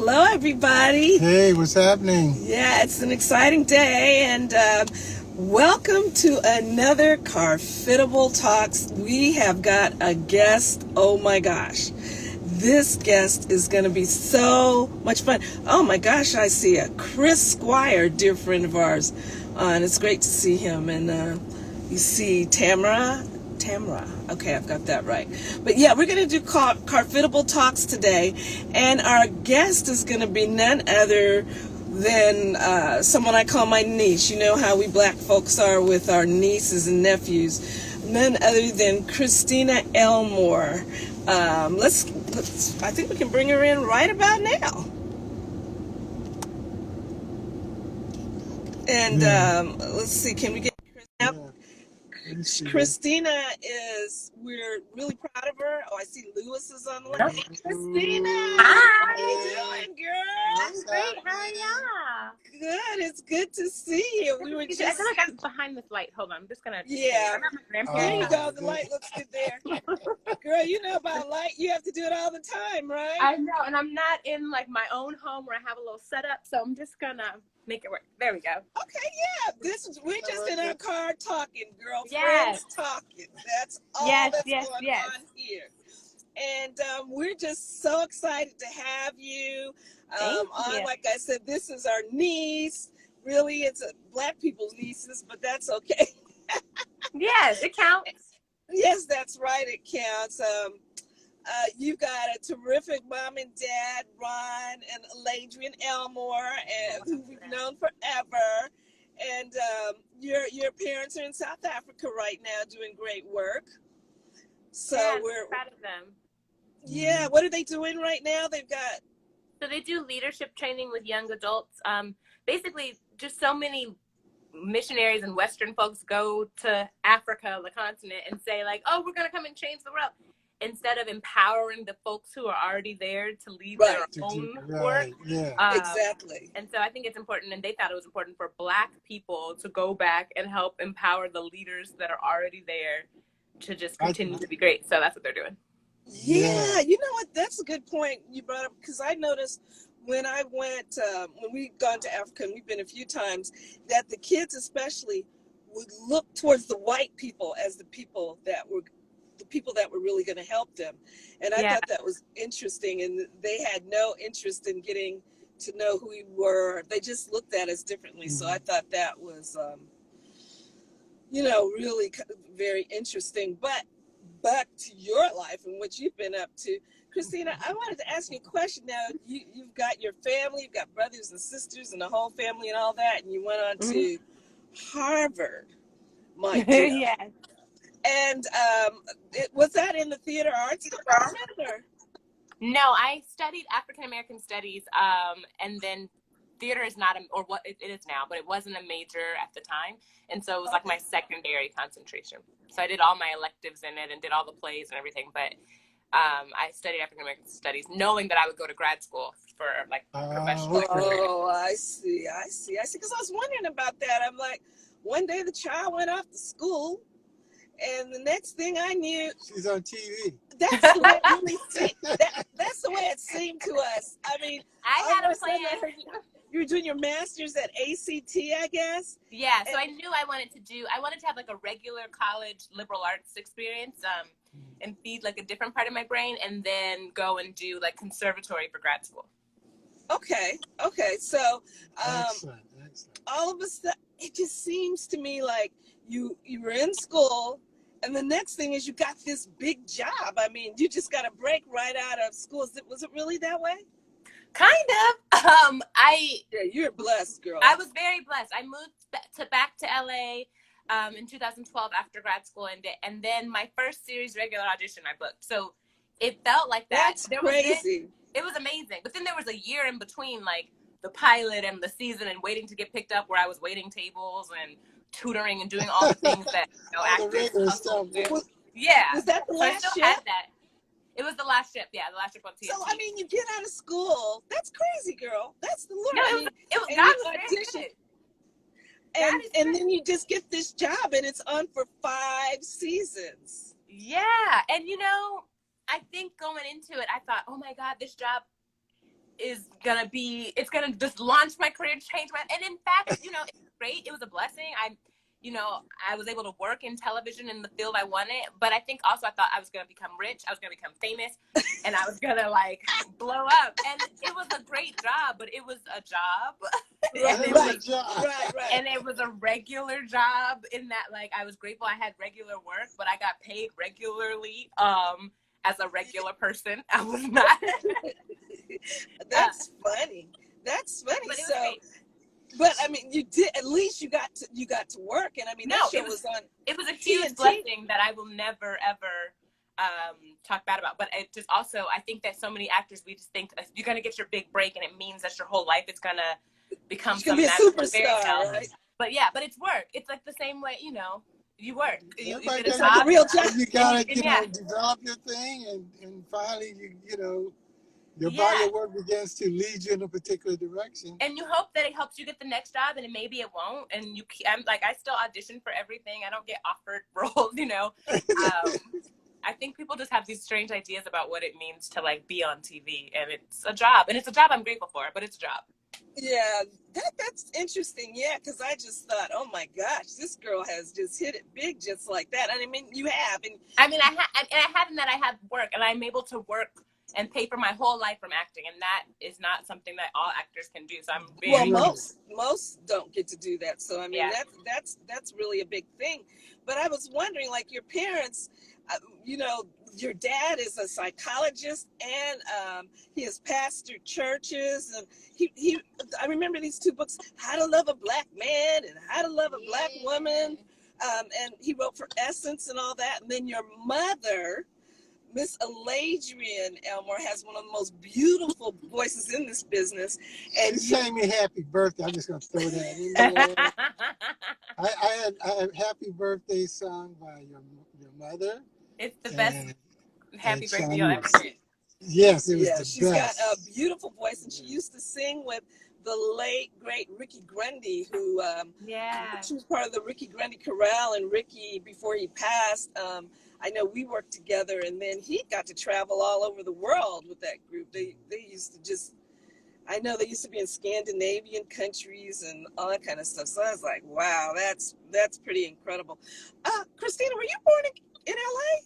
Hello, everybody. Hey, what's happening? Yeah, it's an exciting day, and welcome to another Carfitable Talks. We have got a guest. Oh my gosh, this guest is going to be so much fun. Oh my gosh, I see a Chris Squire, dear friend of ours, and it's great to see him. And you see Tamara. Okay, I've got that right. But yeah, we're going to do Carfitable Talks today, and our guest is going to be none other than someone I call my niece. You know how we black folks are with our nieces and nephews. None other than Christina Elmore. Let's. I think we can bring her in right about now. And let's see, can we get Chris out? Christina we're really proud of her. Oh, I see Lewis is on the line. Christina! Hi! How you doing, girl? I'm great. How are y'all? Good. It's good to see you. We were just... I feel like I'm behind this light. Hold on. I'm just going to... Yeah. There you go. The good. light looks good there. Girl, you know about light. You have to do it all the time, right? I know. And I'm not in like my own home where I have a little setup. So I'm just going to make it work. There we go. Okay, yeah. We're just in our car talking, girlfriends Yes. talking. That's all Yes, that's yes, going yes. on here. And we're just so excited to have you. Thank you. Like I said, this is our niece. Really, it's black people's nieces, but that's okay. Yes, it counts. Yes, that's right. It counts. You've got a terrific mom and dad, Ron and Ladrian Elmore, who we've known forever. And your parents are in South Africa right now doing great work. So yes, we're proud of them. Yeah, what are they doing right now? So they do leadership training with young adults. Basically, just so many missionaries and Western folks go to Africa, the continent, and say like, oh, we're going to come and change the world, instead of empowering the folks who are already there to lead their own work. Yeah. Exactly. And so I think it's important, and they thought it was important for Black people to go back and help empower the leaders that are already there to just continue to be great. So that's what they're doing. Yeah, you know what? That's a good point you brought up, because I noticed when I went, when we've gone to Africa, and we've been a few times, that the kids especially would look towards the white people as the people that were really going to help them. And I thought that was interesting, and they had no interest in getting to know who we were. They just looked at us differently. Mm-hmm. So I thought that was, really very interesting. But back to your life and what you've been up to. Christina, I wanted to ask you a question. Now, you've got your family, you've got brothers and sisters and the whole family and all that, and you went on to Harvard, my dear. Yes. And was that in the theater arts department? Or? No, I studied African American studies, and then theater is not, or what it is now, but it wasn't a major at the time. And so it was like my secondary concentration. So I did all my electives in it and did all the plays and everything. But I studied African American studies, knowing that I would go to grad school for like professional career. Oh, I see. Because I was wondering about that. I'm like, one day the child went off to school, and the next thing I knew, she's on TV. That's the way it really seemed. That's the way it seemed to us. I mean, I had a plan. You were doing your master's at ACT, I guess? Yeah, so I knew I wanted to have like a regular college liberal arts experience, and feed like a different part of my brain, and then go and do like conservatory for grad school. Okay. So Excellent. all of a sudden, it just seems to me like you were in school, and the next thing is you got this big job. I mean, you just got a break right out of school. Was it really that way? Kind of. Yeah, you're blessed, girl. I was very blessed. I moved back to LA in 2012 after grad school, and then my first series regular audition I booked. So it felt like that. That's crazy. It was amazing. But then there was a year in between, like the pilot and the season, and waiting to get picked up, where I was waiting tables and tutoring and doing all the things that actors hustle to do. Yeah. Was that the last I still ship? had that. It was the last ship, yeah, the last ship on TNT. So, I mean, you get out of school. That's crazy, girl. That's the Lord. No, it was God was very good. And then you just get this job, and it's on for 5 seasons. Yeah, and I think going into it, I thought, oh my God, this job it's gonna just launch my career, change my, and in fact, you know, it's great. It was a blessing. I was able to work in television in the field I wanted, but I think also I thought I was gonna become rich, I was gonna become famous, and I was gonna like blow up. And it was a great job, but it was a job. And it was a regular job in that, like, I was grateful I had regular work, but I got paid regularly as a regular person. I was not. That's funny. That's funny. But So, but I mean, you did, at least you got to work, and I mean, that show was on. It was a huge blessing that I will never ever talk bad about. But it just also, I think that so many actors, we just think you're gonna get your big break, and it means that your whole life is gonna become some be a superstar, right? But yeah, but it's work. It's like the same way, you know, you work. You Like get a a real job. You gotta, develop your thing, and finally, your body of work begins to lead you in a particular direction. And you hope that it helps you get the next job, and maybe it won't. And I'm like, I still audition for everything. I don't get offered roles, you know. I think people just have these strange ideas about what it means to like be on TV, and it's a job, and it's a job I'm grateful for, but it's a job. Yeah, that's interesting. Yeah, because I just thought, oh my gosh, this girl has just hit it big, just like that. And I mean, you have, and I mean, I have in that I have work, and I'm able to work and pay for my whole life from acting, and that is not something that all actors can do. So I'm very most don't get to do that. So I mean, that's really a big thing. But I was wondering, like, your parents, your dad is a psychologist, and he has pastored churches, and he I remember these two books, How to Love a Black Man and How to Love a Black Woman, and he wrote for Essence and all that. And then your mother, Miss Lataillade Elmore, has one of the most beautiful voices in this business. And she sang me happy birthday. I'm just going to throw that in there. I had happy birthday sung by your mother. It's the best happy birthday you'll ever get. Yes, it was the best. She's got a beautiful voice, and she used to sing with the late, great Ricky Grundy, who she was part of the Ricky Grundy Chorale. And Ricky, before he passed, I know we worked together, and then he got to travel all over the world with that group. They used to just, I know they used to be in Scandinavian countries and all that kind of stuff. So I was like, wow, that's pretty incredible. Christina, were you born in LA?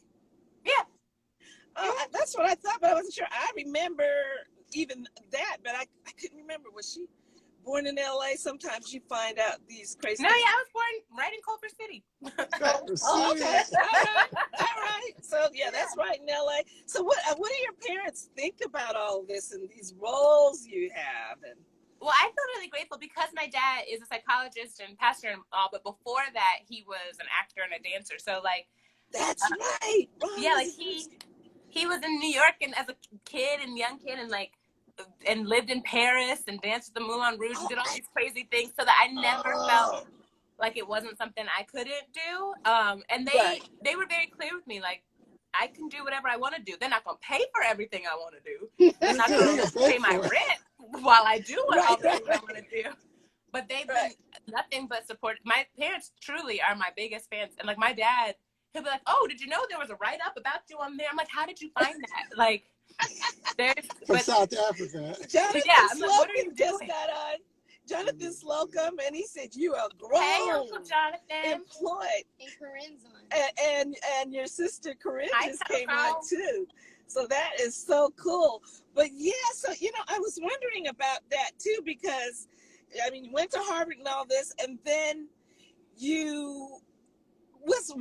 Yeah. That's what I thought, but I wasn't sure. I remember even that, but I couldn't remember. Was she born in LA? Sometimes you find out these crazy No, yeah, I was born right in Culver City. Okay. All right. So yeah, that's right in LA. So what do your parents think about all this and these roles you have? And well, I feel really grateful because my dad is a psychologist and pastor and all, but before that he was an actor and a dancer. So like that's right. Yeah, like he was in New York and as a kid and young kid and lived in Paris and danced with the Moulin Rouge and did all these crazy things, so that I never felt like it wasn't something I couldn't do. And they were very clear with me, like, I can do whatever I want to do. They're not going to pay for everything I want to do. They're not going to pay my rent while I do what I want to do. But they've been nothing but support. My parents truly are my biggest fans. And like my dad, he'll be like, oh, did you know there was a write-up about you on there? I'm like, how did you find that? Like, from South Africa. Jonathan Slocum just got on. Jonathan Slocum, and he said you are grown, hey, Uncle Jonathan, employed, and Corinne's on, and your sister Corinne just came on too. So that is so cool. But yeah, so I was wondering about that too, because I mean, you went to Harvard and all this, and then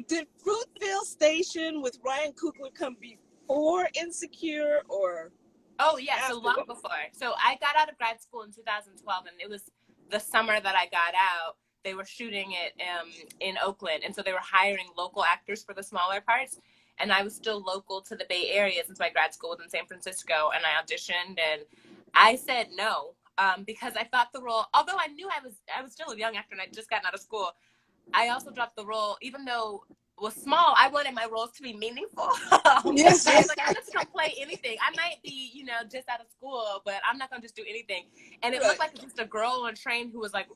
did Fruitvale Station with Ryan Coogler come before Insecure or? Oh yeah, so long before. So I got out of grad school in 2012, and it was the summer that I got out. They were shooting it in Oakland, and so they were hiring local actors for the smaller parts. And I was still local to the Bay Area since my grad school was in San Francisco, and I auditioned, and I said no because I thought the role, although I knew I was still a young actor and I'd just gotten out of school, I also dropped the role, even though it was small. I wanted my roles to be meaningful. Yes. I was like, I'm just gonna play anything. I might be, just out of school, but I'm not gonna just do anything. And it looked like just a girl on a train who was like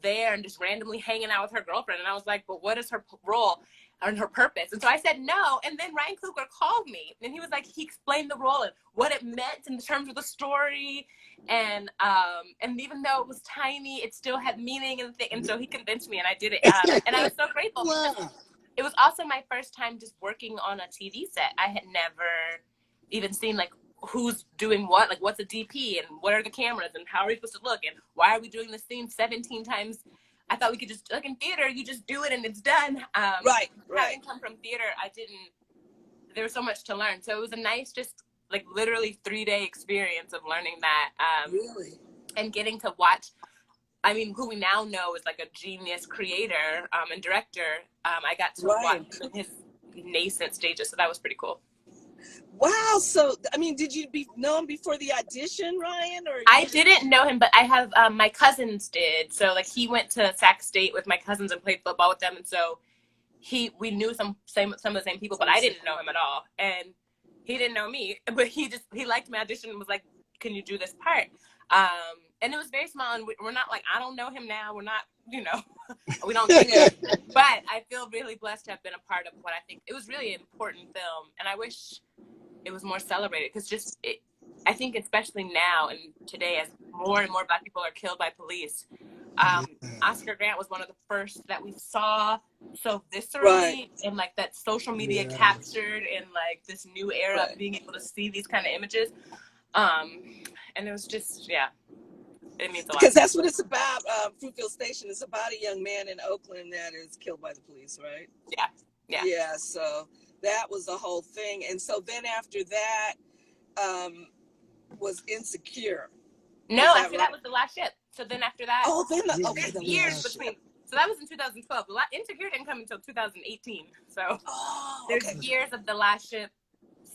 there and just randomly hanging out with her girlfriend. And I was like, but what is her role? on her purpose. And so I said no. And then Ryan Coogler called me, and he was like, he explained the role and what it meant in terms of the story. And even though it was tiny, it still had meaning and so he convinced me, and I did it. And I was so grateful. Wow. Because it was also my first time just working on a TV set. I had never even seen like who's doing what, like what's a DP and what are the cameras and how are we supposed to look and why are we doing this scene 17 times. I thought we could just, like in theater, you just do it and it's done. Right. Having come from theater, there was so much to learn. So it was a nice, just like literally 3-day experience of learning that. Really? And getting to watch, I mean, who we now know is like a genius creator and director. I got to watch him in his nascent stages. So that was pretty cool. Wow. So, I mean, did you know him before the audition, Ryan? Or I didn't know him, but I have my cousins did. So like he went to Sac State with my cousins and played football with them, and so we knew some of the same people, but I didn't know him at all, and he didn't know me. But he liked my audition and was like, "Can you do this part?" And it was very small, and we're not like, I don't know him now. We're not, we don't think it. But I feel really blessed to have been a part of what I think it was really an important film, and I wish it was more celebrated, because I think especially now and today, as more and more Black people are killed by police, Oscar Grant was one of the first that we saw so viscerally, and like that social media captured in like this new era of being able to see these kind of images. And it was just, it means a lot. Because that's what it's about. Fruitfield Station is about a young man in Oakland that is killed by the police, right? Yeah. So that was the whole thing. And so then after that was Insecure. No, after that was The Last Ship. So then after that, there's years between. So that was in 2012. Insecure didn't come until 2018. So there's years of The Last Ship,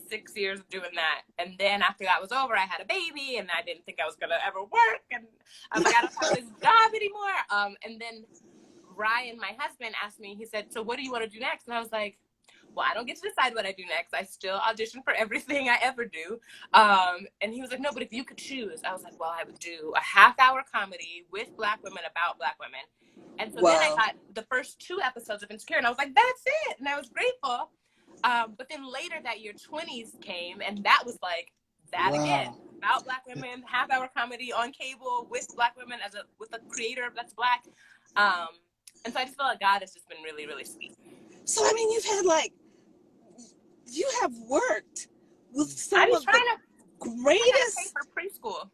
6 years of doing that. And then after that was over, I had a baby, and I didn't think I was going to ever work. And I was like, I don't have this job anymore. And then Ryan, my husband, asked me, he said, so what do you want to do next? And I was like, well, I don't get to decide what I do next. I still audition for everything I ever do. And he was like, no, but if you could choose. I was like, well, I would do a half-hour comedy with Black women about Black women. And so then I got the first 2 episodes of Insecure, and I was like, that's it. And I was grateful. But then later that year, 20s came, and that was like that again. About Black women, half-hour comedy on cable with Black women with a creator that's Black. And so I just feel like God has just been really, really sweet. So, I mean, you have worked with some of the greatest for preschool.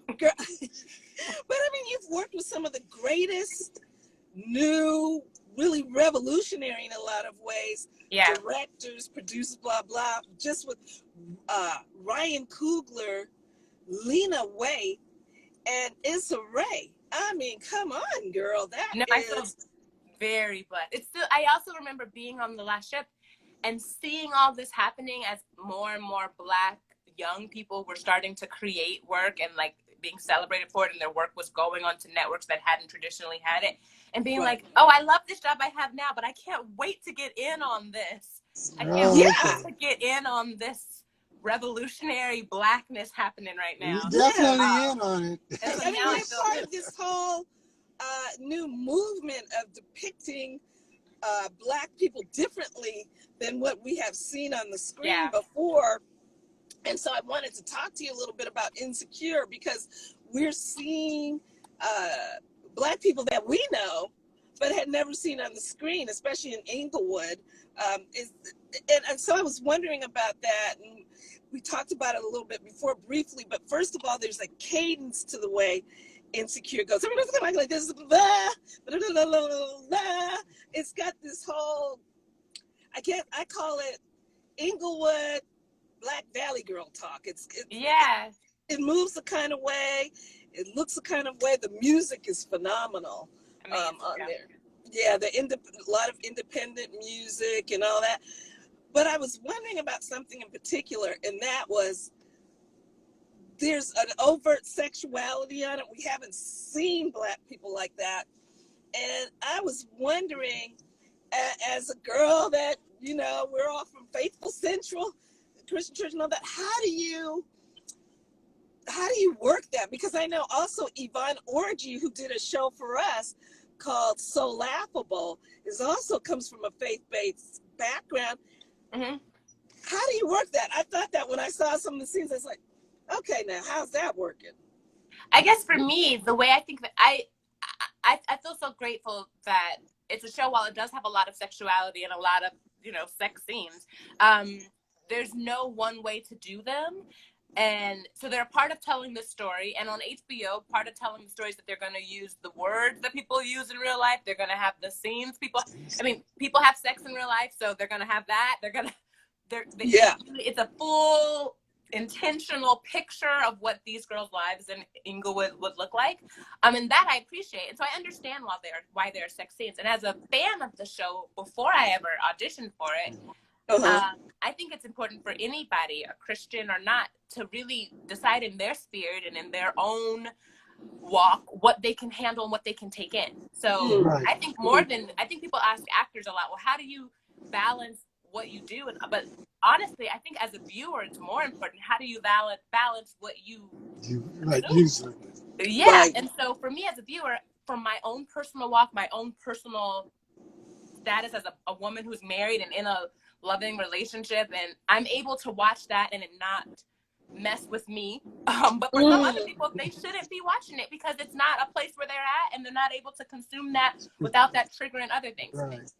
But I mean, you've worked with some of the greatest new, really revolutionary in a lot of ways, directors, producers, blah, blah, just with Ryan Coogler, Lena Waithe, and Issa Rae. I mean, come on, girl. I feel very blessed. I also remember being on The Last Ship and seeing all this happening as more and more Black young people were starting to create work and like being celebrated for it, and their work was going on to networks that hadn't traditionally had it, and being like, oh, I love this job I have now, but I can't wait to get in on this. I can't wait to get in on this revolutionary Blackness happening right now. You're definitely in on it. I mean, you're part of this whole new movement of depicting Black people differently than what we have seen on the screen before. And so I wanted to talk to you a little bit about Insecure, because we're seeing Black people that we know but had never seen on the screen, especially in Inglewood. And so I was wondering about that, and we talked about it a little bit before briefly, but first of all, there's a cadence to the way Insecure goes. Everybody's kind of like this, blah, blah, blah, blah, blah. It's got this whole, I call it Inglewood Black Valley Girl talk. It moves a kind of way. It looks a kind of way. The music is phenomenal on there. Yeah, a lot of independent music and all that. But I was wondering about something in particular, and that was there's an overt sexuality on it. We haven't seen Black people like that. And I was wondering, as a girl that, we're all from Faithful Central, Christian church and all that, how do you work that? Because I know also Yvonne Orji, who did a show for us, called So Laughable is also comes from a faith-based background. Mm-hmm. How do you work that? I thought that when I saw some of the scenes, I was like, okay, now how's that working? I guess for me, the way I think that I feel so grateful that it's a show, while it does have a lot of sexuality and a lot of, sex scenes, there's no one way to do them. And so they're a part of telling the story. And on HBO, part of telling the story is that they're going to use the words that people use in real life. They're going to have the scenes. People have sex in real life, so they're going to have that. It's a full intentional picture of what these girls' lives in Inglewood would look like. And that I appreciate. And so I understand why there are sex scenes. And as a fan of the show, before I ever auditioned for it, I think it's important for anybody, a Christian or not, to really decide in their spirit and in their own walk what they can handle and what they can take in. So I think people ask actors a lot, well, how do you balance what you do? But honestly, I think as a viewer, it's more important. How do you balance what you use? Yeah. Right. And so for me as a viewer, from my own personal walk, my own personal status as a woman who's married and in a loving relationship, and I'm able to watch that and it not mess with me. But for some other people, they shouldn't be watching it because it's not a place where they're at and they're not able to consume that without that triggering other things. Right.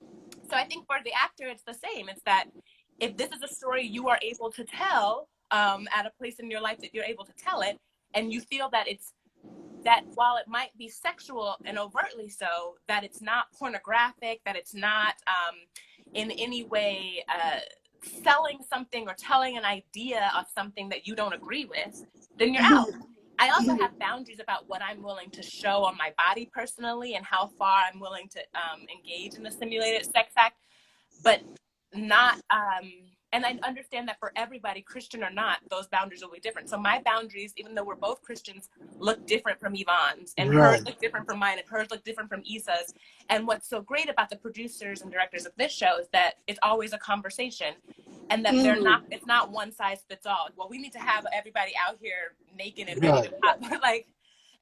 So I think for the actor, it's the same. It's that if this is a story you are able to tell at a place in your life that you're able to tell it, and you feel that that while it might be sexual and overtly so, that it's not pornographic, that it's not in any way selling something or telling an idea of something that you don't agree with, then you're out. I also have boundaries about what I'm willing to show on my body personally and how far I'm willing to engage in the simulated sex act, but not, and I understand that for everybody, Christian or not, those boundaries will be different. So my boundaries, even though we're both Christians, look different from Yvonne's, and hers look different from mine, and hers look different from Issa's. And what's so great about the producers and directors of this show is that it's always a conversation, and that it's not one size fits all. Well, we need to have everybody out here naked and ready to pop.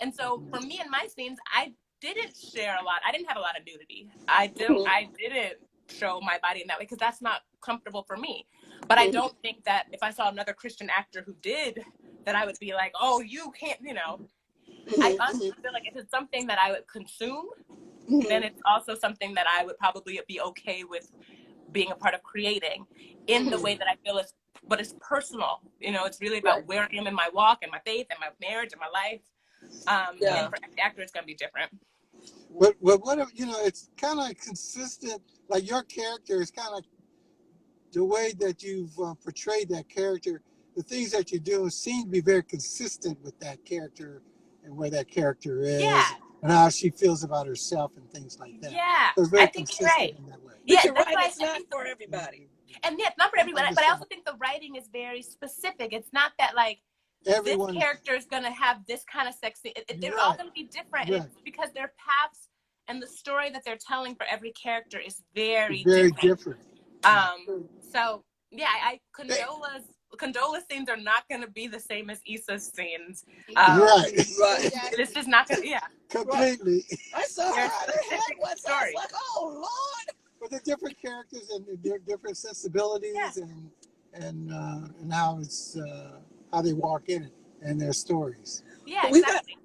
And so for me and my scenes, I didn't share a lot. I didn't have a lot of nudity. I didn't show my body in that way because that's not comfortable for me. But I don't think that if I saw another Christian actor who did, that I would be like, oh, you can't, I honestly feel like if it's something that I would consume, then it's also something that I would probably be okay with being a part of creating in the way that I feel but it's personal. It's really about where I am in my walk and my faith and my marriage and my life. And for every actor, it's going to be different. What it's kind of consistent. Like your character is kind of the way that you've portrayed that character. The things that you do seem to be very consistent with that character and where that character is and how she feels about herself and things like that. Yeah, so it's very I think you're right. in that way. Yeah, you're right. It's not for everybody. And it's not for everybody. But I also think the writing is very specific. It's not that like this character is going to have this kind of sex. They're all going to be different. It's because their paths and the story that they're telling for every character is very different. So yeah, Condola's scenes are not going to be the same as Issa's scenes. It's just not going to, completely. I saw her head once. I was like, oh Lord. But they're different characters and they're different sensibilities and how it's how they walk in it and their stories. Yeah, exactly.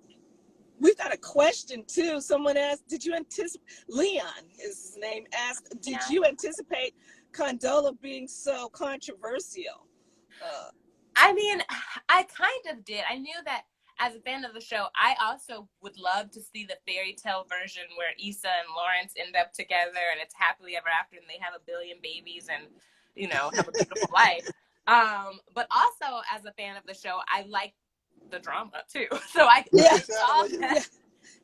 We've got a question too. Someone asked, did you anticipate, Leon is his name, asked, did you anticipate Condola being so controversial? I mean, I kind of did. I knew that as a fan of the show, I also would love to see the fairy tale version where Issa and Lawrence end up together and it's happily ever after and they have a billion babies and, have a beautiful life. But also as a fan of the show, I like the drama too. So I saw that.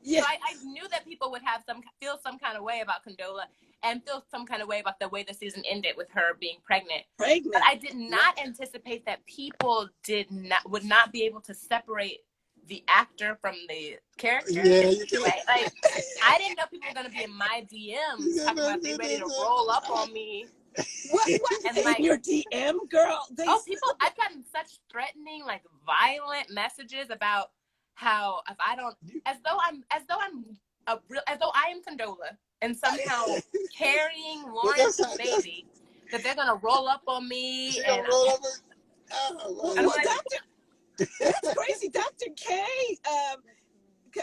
So I knew that people would have feel some kind of way about Condola and feel some kind of way about the way the season ended with her being pregnant. But I did not anticipate that people would not be able to separate the actor from the character. Yeah, you can. Like I didn't know people were gonna be in my DMs talking about they ready to roll up on me. What and in your DM, girl? People! I've gotten such threatening, violent messages about how if I don't, as though I'm as though I am Condola and somehow carrying Well, that's Lawrence's baby, that they're gonna roll up on me she and gonna roll over. Oh, Well, I'm right. like, That's crazy. Dr. K,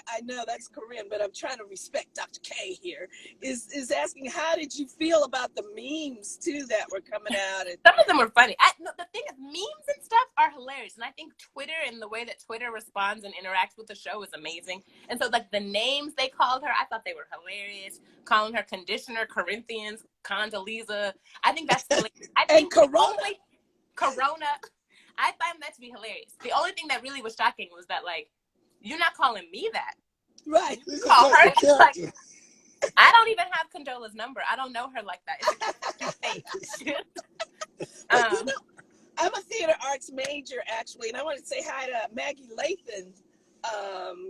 I know that's Korean, but I'm trying to respect Dr. K here, is asking, how did you feel about the memes, too, that were coming out? And some of them were funny. No, the thing is, memes and stuff are hilarious, and I think Twitter and the way that Twitter responds and interacts with the show is amazing. And so, like, the names they called her, I thought they were hilarious. Calling her Conditioner, Corinthians, Condoleezza. I think that's hilarious. I and think Corona. Corona. I find that to be hilarious. The only thing that really was shocking was that, like, you're not calling me that. Right. You This call is her just a like, character. I don't even have Condola's number. I don't know her like that. It's fake. But you know, I'm a theater arts major, actually, and I want to say hi to Maggie Lathan.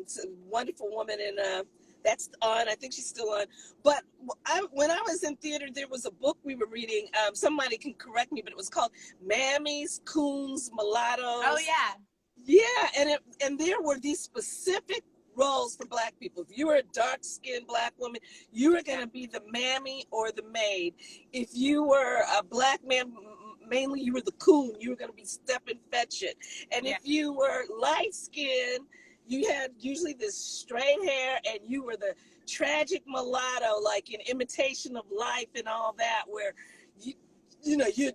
It's a wonderful woman, and that's on. I think she's still on. But when I was in theater, there was a book we were reading. Somebody can correct me, but it was called Mammies, Coons, Mulattoes. Oh, yeah. Yeah, and there were these specific roles for Black people. If you were a dark-skinned Black woman, you were going to be the mammy or the maid. If you were a Black man, mainly you were the coon. You were going to be step and fetch it. And if you were light-skinned, you had usually this straight hair, and you were the tragic mulatto, like in Imitation of Life and all that, where you know, you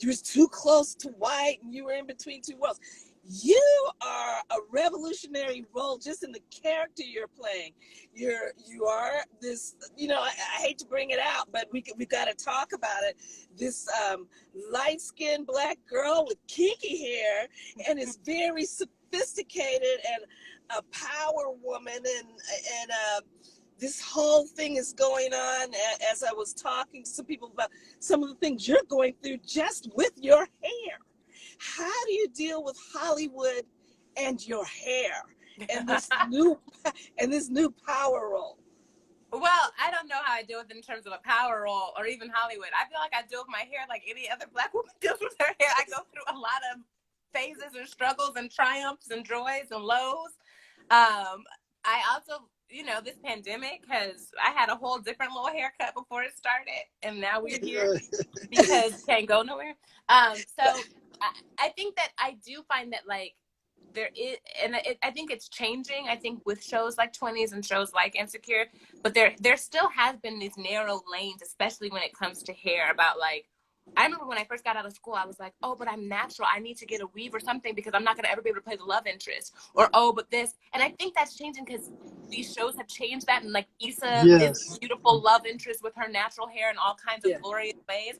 was too close to white, and you were in between two worlds. You are a revolutionary role just in the character you're playing. You are this, you know, I hate to bring it out, but we got to talk about it. This light-skinned Black girl with kinky hair, and is very sophisticated and a power woman, and this whole thing is going on as I was talking to some people about some of the things you're going through just with your hair. How do you deal with Hollywood and your hair and this new power role? Well, I don't know how I deal with it in terms of a power role or even Hollywood. I feel like I deal with my hair like any other Black woman deals with her hair. I go through a lot of phases and struggles and triumphs and joys and lows. I also, you know, this pandemic I had a whole different little haircut before it started, and now we're here because we can't go nowhere. So I think that I do find that, like, there is, and I think it's changing. I think with shows like 20s and shows like Insecure, but there still has been these narrow lanes, especially when it comes to hair, about, like, I remember when I first got out of school, I was like, oh, but I'm natural. I need to get a weave or something because I'm not going to ever be able to play the love interest. Or, oh, but this. And I think that's changing because these shows have changed that. And, like, Issa is beautiful love interest with her natural hair in all kinds of glorious ways.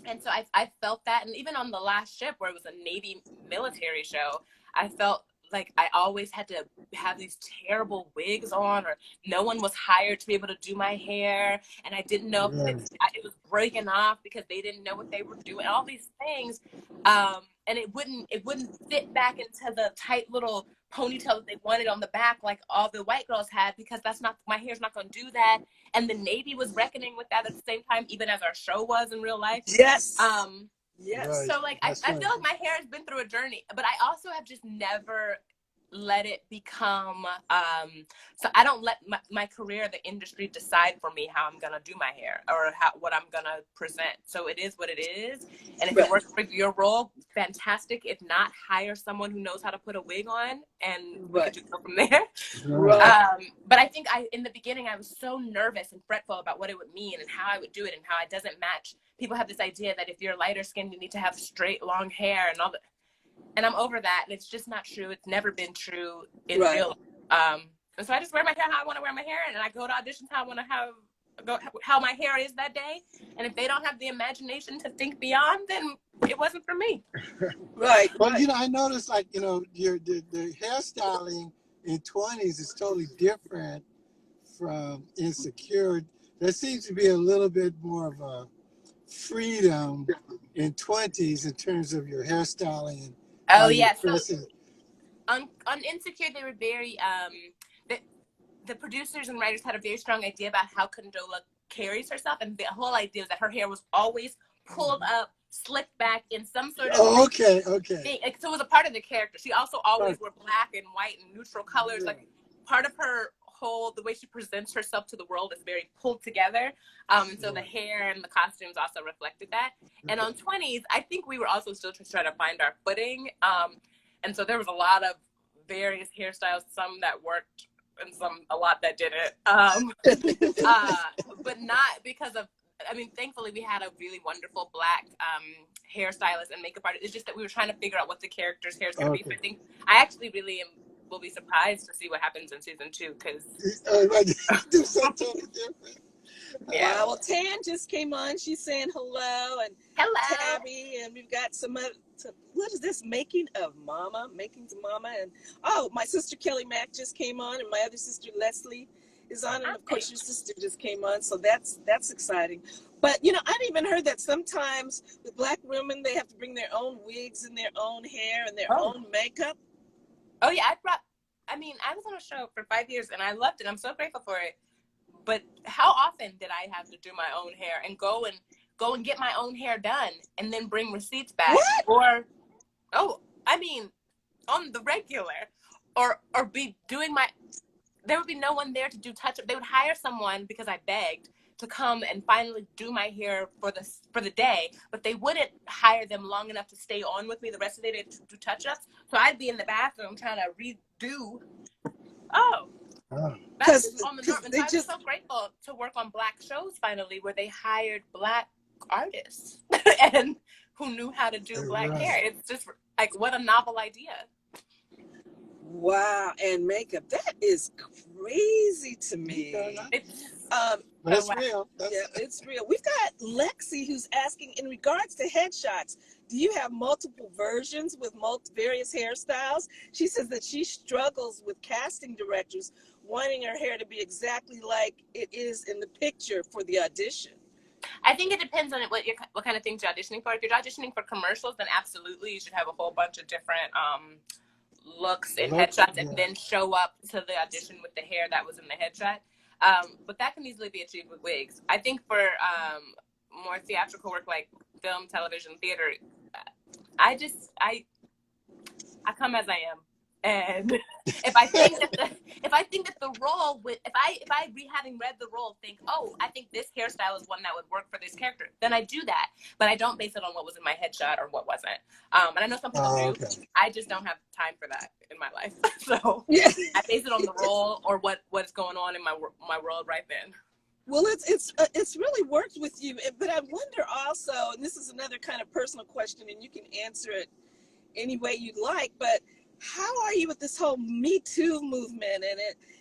And so I felt that. And even on the last ship, where it was a Navy military show, I felt like I always had to have these terrible wigs on, or no one was hired to be able to do my hair, and I didn't know if it was breaking off because they didn't know what they were doing, all these things, and it wouldn't fit back into the tight little ponytail that they wanted on the back like all the white girls had, because that's not, my hair's not going to do that. And the Navy was reckoning with that at the same time, even as our show was in real life. Yes. Yes. Right. So, like, I feel like my hair has been through a journey, but I also have just never let it become, so I don't let my career, the industry, decide for me how I'm going to do my hair or what I'm going to present. So it is what it is. And if it works for your role, fantastic. If not, hire someone who knows how to put a wig on, and we could just go from there. But I think in the beginning, I was so nervous and fretful about what it would mean and how I would do it and how it doesn't match. People have this idea that if you're lighter skinned, you need to have straight, long hair and all that. And I'm over that. And it's just not true. It's never been true in real life. And so I just wear my hair how I want to wear my hair. And I go to auditions how I want to how my hair is that day. And if they don't have the imagination to think beyond, then it wasn't for me. Right. Well, you know, I noticed, like, you know, the hairstyling in 20s is totally different from Insecure. There seems to be a little bit more of a freedom in 20s in terms of your hairstyling and So on Insecure, they were very the producers and writers had a very strong idea about how Condola carries herself, and the whole idea was that her hair was always pulled up, slicked back in some sort of thing. So it was a part of the character. She also always wore black and white and neutral colors, like part of her the way she presents herself to the world is very pulled together. And so the hair and the costumes also reflected that. And on 20s, I think we were also still just trying to find our footing. And so there was a lot of various hairstyles, some that worked and a lot that didn't. But not because of, I mean, thankfully we had a really wonderful Black hairstylist and makeup artist. It's just that we were trying to figure out what the character's hair is going to be. So I think I actually really will be surprised to see what happens in season 2 because do something totally different. Yeah. Well, Tan just came on. She's saying hello, and hello, Tabby, and we've got some other. What is this? Making of Mama, and my sister Kelly Mack just came on, and my other sister Leslie is on, and of course your sister just came on. So that's exciting. But I've even heard that sometimes with Black women they have to bring their own wigs and their own hair and their own makeup. Oh yeah, I was on a show for 5 years and I loved it. I'm so grateful for it. But how often did I have to do my own hair and go and get my own hair done and then bring receipts back? What? On the regular, or be doing there would be no one there to do touch up. They would hire someone because I begged to come and finally do my hair for the day, but they wouldn't hire them long enough to stay on with me the rest of the day to do touch ups. So I'd be in the bathroom trying to redo. That's on the norm. And so I was so grateful to work on Black shows finally, where they hired Black artists and who knew how to do Black hair. It's just like, what a novel idea. Wow, and makeup. That is crazy to me. That's real. It's real. We've got Lexi who's asking, in regards to headshots, do you have multiple versions with various hairstyles? She says that she struggles with casting directors wanting her hair to be exactly like it is in the picture for the audition. I think it depends on what kind of things you're auditioning for. If you're auditioning for commercials, then absolutely you should have a whole bunch of different looks and headshots and then show up to the audition with the hair that was in the headshot. But that can easily be achieved with wigs. I think for more theatrical work like film, television, theater, I come as I am. And if I think that the role if I having read the role think, oh, I think this hairstyle is one that would work for this character, then I do that. But I don't base it on what was in my headshot or what wasn't. And I know some people do. Okay. I just don't have time for that in my life. So I base it on the role or what's going on in my world right then. Well, it's really worked with you, but I wonder also, and this is another kind of personal question, and you can answer it any way you'd like, but how are you with this whole Me Too movement? And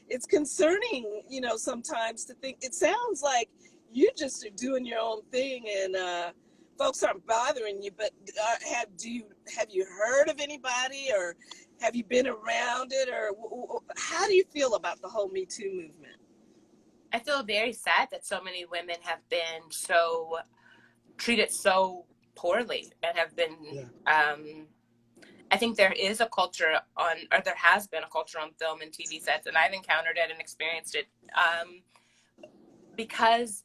it's concerning, sometimes to think, it sounds like you just are doing your own thing and folks aren't bothering you, but have you heard of anybody, or have you been around it, or how do you feel about the whole Me Too movement? I feel very sad that so many women have been treated so poorly and have been, I think there is a culture there has been a culture on film and TV sets, and I've encountered it and experienced it, because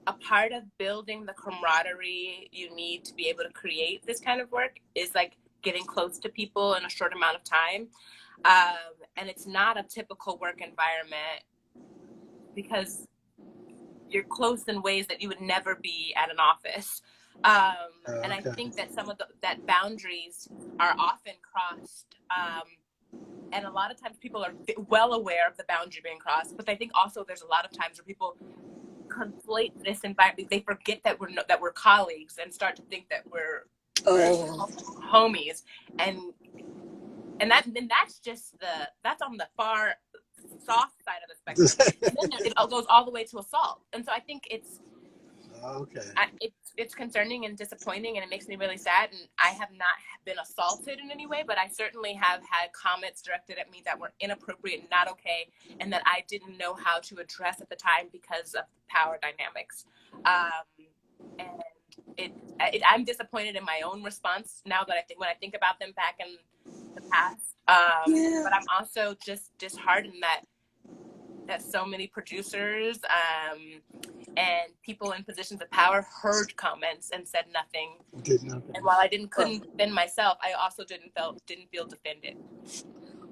a part of building the camaraderie you need to be able to create this kind of work is like getting close to people in a short amount of time. And it's not a typical work environment because you're close in ways that you would never be at an office. And I think that some of that boundaries are often crossed. And a lot of times people are well aware of the boundary being crossed, but I think also there's a lot of times where people conflate this environment. They forget that we're colleagues and start to think that we're homies. And that's just that's on the far soft side of the spectrum. And then it goes all the way to assault. And so I think it's concerning and disappointing, and it makes me really sad. And I have not been assaulted in any way, but I certainly have had comments directed at me that were inappropriate and not okay, and that I didn't know how to address at the time because of power dynamics. And I'm disappointed in my own response now that when I think about them back in the past. But I'm also just disheartened that so many producers and people in positions of power heard comments and said nothing. Did nothing. And while I couldn't defend myself, I also didn't feel defended.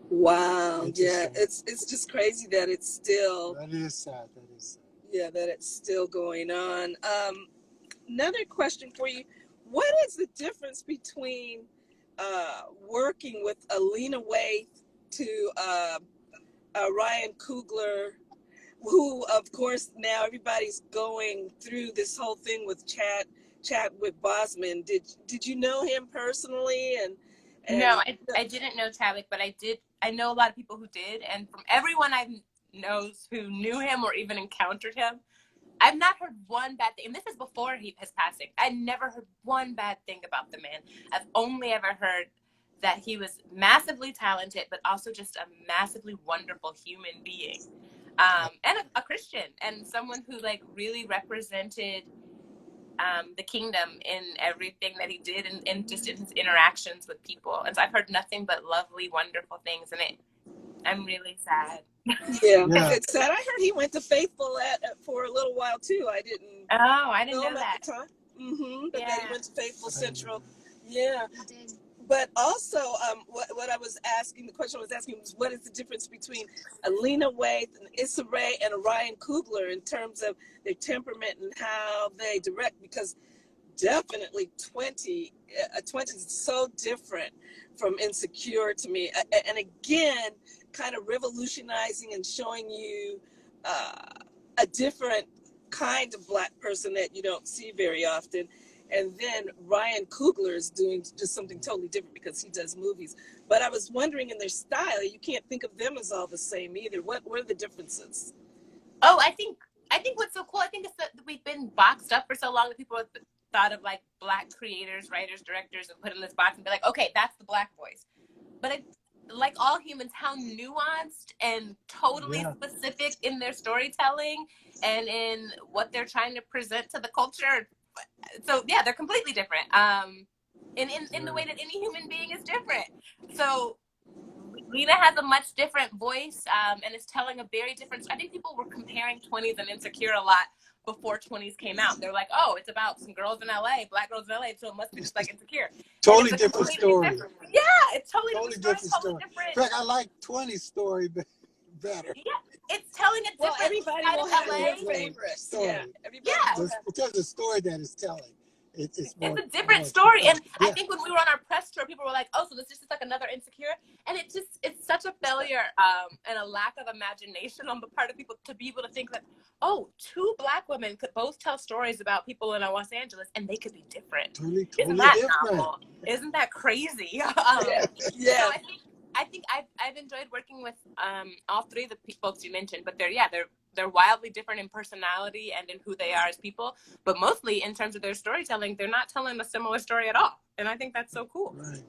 Wow. Yeah. Interesting. It's just crazy that it's still, That is sad. That is sad. yeah, that it's still going on. Another question for you. What is the difference between working with Alina Waithe to Ryan Coogler, who, of course, now everybody's going through this whole thing with Chadwick Boseman. Did you know him personally? No, And I didn't know Chadwick, but I know a lot of people who did, and from everyone I knows who knew him or even encountered him, I've not heard one bad thing. And this is before his passing. I never heard one bad thing about the man. I've only ever heard that he was massively talented, but also just a massively wonderful human being, and a Christian, and someone who like really represented the kingdom in everything that he did, and just in his interactions with people. And so I've heard nothing but lovely, wonderful things, and I'm really sad. yeah, Yeah. it's sad. I heard he went to Faithful for a little while too. I didn't Oh, I didn't know know him at that. the time. But Yeah. that he went to Faithful I didn't know Central. that. Yeah. He did. But also, what I was asking, the question I was asking was, what is the difference between Alina Waithe and Issa Rae and Ryan Coogler in terms of their temperament and how they direct? Because definitely 20 is so different from Insecure to me. And again, kind of revolutionizing and showing you a different kind of Black person that you don't see very often. And then Ryan Coogler is doing just something totally different because he does movies. But I was wondering, in their style, you can't think of them as all the same either. What are the differences? Oh, I think what's so cool, I think, is that we've been boxed up for so long that people have thought of like Black creators, writers, directors, and put in this box and be like, okay, that's the Black voice. But like all humans, how nuanced and totally specific in their storytelling and in what they're trying to present to the culture. So yeah, they're completely different. In the way that any human being is different. So Lena has a much different voice, and is telling a very different. I think people were comparing 20s and Insecure a lot before 20s came out. They're like, oh, it's about some girls in LA, Black girls in LA, so it must be just like Insecure. Totally different story. Yeah, it's totally different story. Totally different. In fact, I like 20's story better. Yeah, it's telling a different everybody side will of have LA. their favorites. Story. Yeah, everybody will have. Because the story that it's telling. It's a different story. And I think when we were on our press tour, people were like, oh, so this is just like another Insecure. And it's such a failure, and a lack of imagination on the part of people to be able to think that, oh, two Black women could both tell stories about people in Los Angeles and they could be different. Totally Isn't that different. novel? Isn't that crazy? Yeah. So I think I've enjoyed working with all three of the folks you mentioned, but they're wildly different in personality and in who they are as people, but mostly in terms of their storytelling, they're not telling a similar story at all. And I think that's so cool. Right.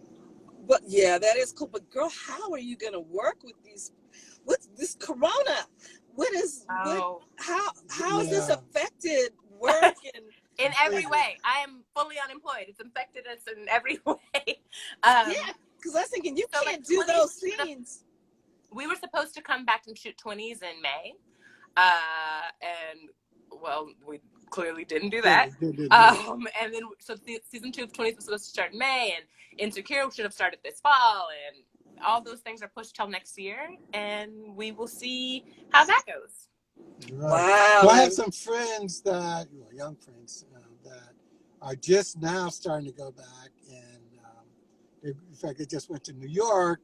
But yeah, that is cool. But girl, how are you going to work with what's this Corona? How has this affected work? In every way. I am fully unemployed. It's affected us in every way. Because I was thinking, you can't do those scenes. We were supposed to come back and shoot 20s in May. And well, we clearly didn't do that. And then so season 2 of 20s was supposed to start in May, and Insecure should have started this fall, and all those things are pushed till next year, and we will see how that goes. Right. Wow. Well, I have some friends young friends that are just now starting to go back, and in fact, they just went to New York,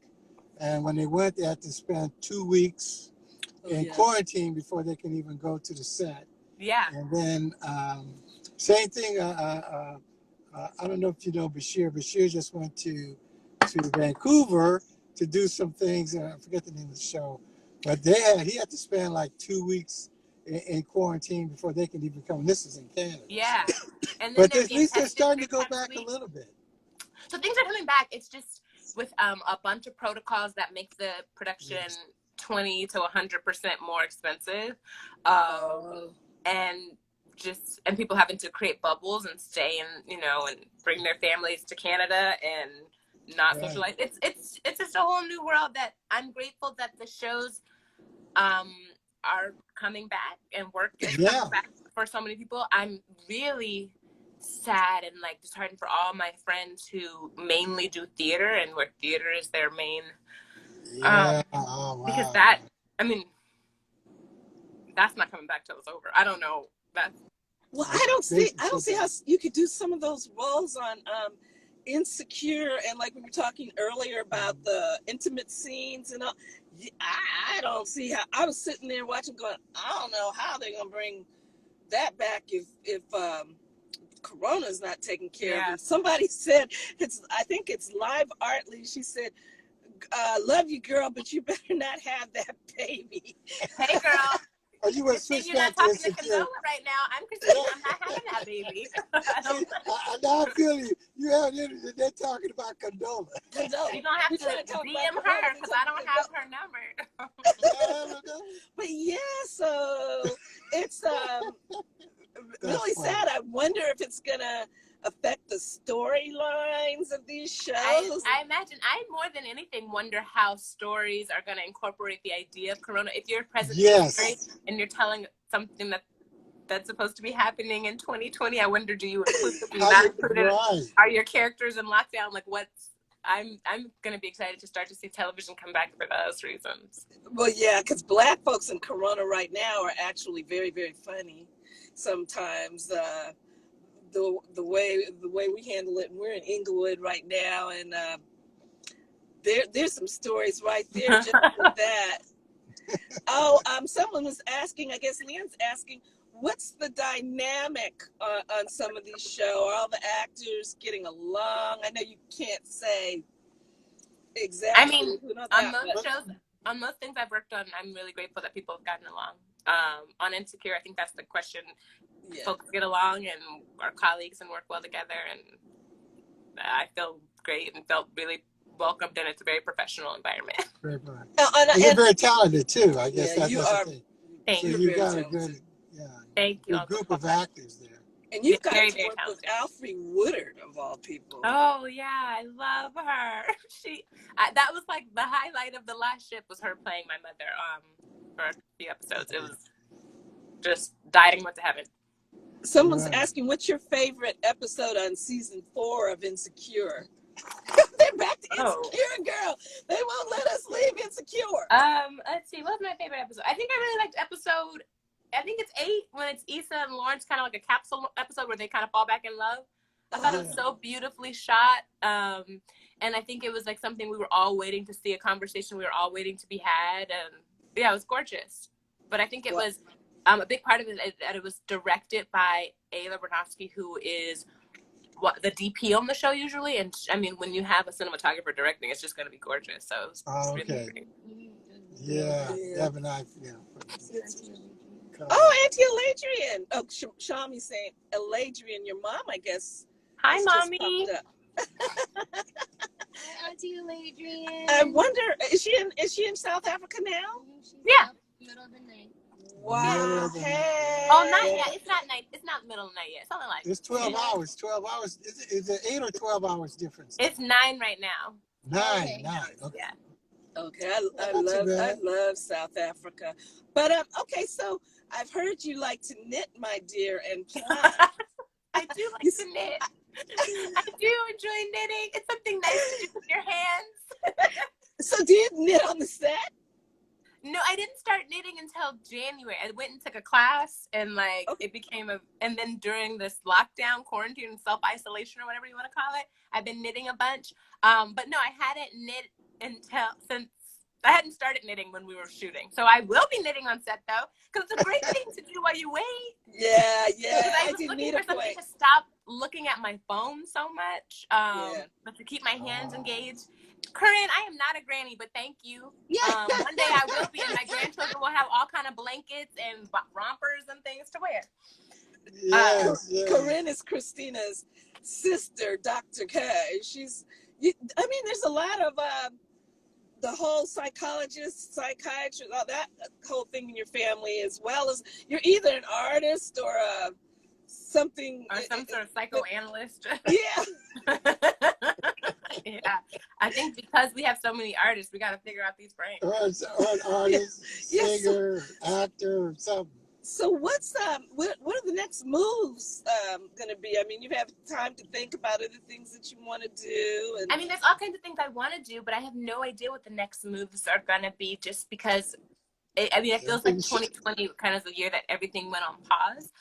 and when they went, they had to spend 2 weeks in quarantine before they can even go to the set. Yeah. And then same thing. I don't know if you know Bashir. Bashir just went to Vancouver to do some things. I forget the name of the show, but he had to spend like 2 weeks in quarantine before they can even come. And this is in Canada. Yeah. And then but at least they're starting to go back a little bit. So things are coming back. It's just with a bunch of protocols that make the production 20 to 100% more expensive, and people having to create bubbles and stay and bring their families to Canada and not socialize. It's just a whole new world that I'm grateful that the shows are coming back and work is coming back for so many people. I'm really sad and like disheartened for all my friends who mainly do theater and where theater is their main Yeah. Oh Because wow. that, I mean, that's not coming back till it's over. I don't know. That's Well, I I don't see how you could do some of those roles on Insecure, and like we were talking earlier about the intimate scenes and all. I don't see how. I was sitting there watching, going, I don't know how they're gonna bring that back if Corona's not taken care of. yeah. And somebody said I think it's Live Artly. She said, "Love you, girl, but you better not have that baby." Hey, girl. Or you would Good thing switch you're not back to talking to Insecure. Condola right now. I'm Christina. I'm not having that baby. Now I feel you. You have they're talking about Condola. You're gonna have to DM her because I don't have her number. But yeah, so it's really funny. sad. I wonder if it's gonna affect the storylines of these shows. I imagine, I more than anything wonder how stories are going to incorporate the idea of Corona. If you're present story and you're telling something that's supposed to be happening in 2020, I wonder, do you include it? Do you not include it? Right. Are your characters in lockdown? Like, I'm going to be excited to start to see television come back for those reasons. Well, yeah, because Black folks in Corona right now are actually very, very funny. Sometimes the way we handle it, and we're in Inglewood right now, and there's some stories right there just with that. Oh, someone was asking, I guess Leon's asking, what's the dynamic on some of these shows? Are all the actors getting along? I know you can't say exactly. I mean, on most things I've worked on, I'm really grateful that people have gotten along. On Insecure, I think that's the question. Yeah. Folks get along and are colleagues and work well together, and I feel great and felt really welcomed, and it's a very professional environment. Very fun. And you're very talented too. I guess that's the thing. Thank you. So you got a good, good group of actors there. And you've got to work with Alfre Woodard, of all people. Oh yeah, I love her. That was like the highlight of the last ship, was her playing my mother for a few episodes. It was just diving went to heaven. Someone's asking, what's your favorite episode on season 4 of Insecure? They're back to Insecure, girl. They won't let us leave Insecure. Let's see, what's my favorite episode? I think I really liked episode, I think it's 8, when it's Issa and Lawrence, kind of like a capsule episode where they kind of fall back in love. I thought it was so beautifully shot. And I think it was like something we were all waiting to see, a conversation we were all waiting to be had. And yeah, it was gorgeous. But I think it was a big part of it is that it was directed by Ayla Bernofsky, who is the DP on the show usually. And I mean, when you have a cinematographer directing, it's just going to be gorgeous. So it was really great. Yeah. Oh, Auntie Eladrian. Oh, Shami's saying, Eladrian, your mom, I guess. Hi, Mommy. Hi, Auntie Eladrian. I wonder, is she in South Africa now? Yeah. Middle of the night. Wow. Hey. Oh, not yet. It's not night. It's not middle of the night yet. Something like it's 12 hours. 12 hours. Is it 8 or 12 hours difference? It's 9 right now. 9. Okay. Yeah. Okay, I love South Africa. But okay, so I've heard you like to knit, my dear, and I do like to knit. I do enjoy knitting. It's something nice to do with your hands. So do you knit on the set? No, I didn't start knitting until January. I went and took a class, and it became and then during this lockdown, quarantine, self-isolation, or whatever you want to call it, I've been knitting a bunch. But no, I hadn't knit since I hadn't started knitting when we were shooting. So I will be knitting on set though, because it's a great thing to do while you wait. Yeah. I was looking for something to stop looking at my phone so much, but to keep my hands engaged. Corinne, I am not a granny, but thank you. Yeah. One day I will be, and my grandchildren will have all kind of blankets and rompers and things to wear. Yes. Corinne is Christina's sister, Dr. K. There's a lot of the whole psychiatrist, all that whole thing in your family, as well as you're either an artist or something. Or some sort of psychoanalyst. Yeah. Yeah. I think because we have so many artists, we got to figure out these brains. Or an artist, singer, actor, or something. So what are the next moves going to be? I mean, you have time to think about other things that you want to do, and I mean, there's all kinds of things I want to do, but I have no idea what the next moves are going to be, just because it feels like 2020 kind of the year that everything went on pause.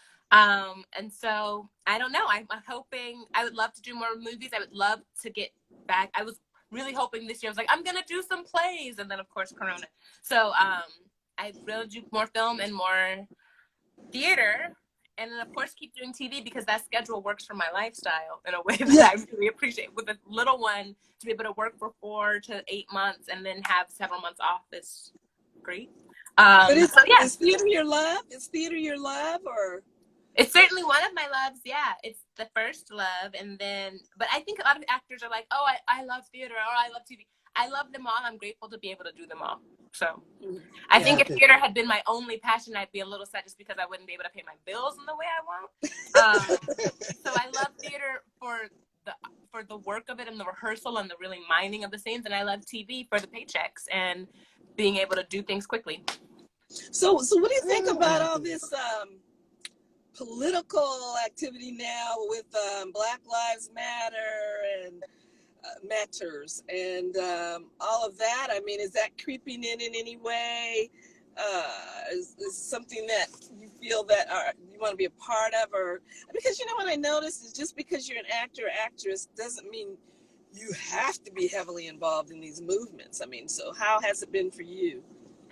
And so I don't know. I'm hoping, I would love to do more movies. I would love to get back. I was really hoping this year. I was like, I'm going to do some plays. And then of course, Corona. So, I really do more film and more theater. And then of course keep doing TV, because that schedule works for my lifestyle in a way that I really appreciate. With a little one, to be able to work for 4 to 8 months and then have several months off is great. but So yeah, is theater your love? Is theater your love, or? it's certainly one of my loves. Yeah, it's the first love. And then, but I think a lot of actors are like, oh, I love theater, or I love TV. I love them all. I'm grateful to be able to do them all. So I think if theater had been my only passion, I'd be a little sad, just because I wouldn't be able to pay my bills in the way I want. So I love theater for the work of it and the rehearsal and the really minding of the scenes, and I love TV for the paychecks and being able to do things quickly. So what do you think about all this political activity now with Black Lives Matter and matters and all of that? I mean, is that creeping in any way? Is something that you feel that you want to be a part of? Or because what I noticed is, just because you're an actor or actress doesn't mean you have to be heavily involved in these movements. I mean, so how has it been for you?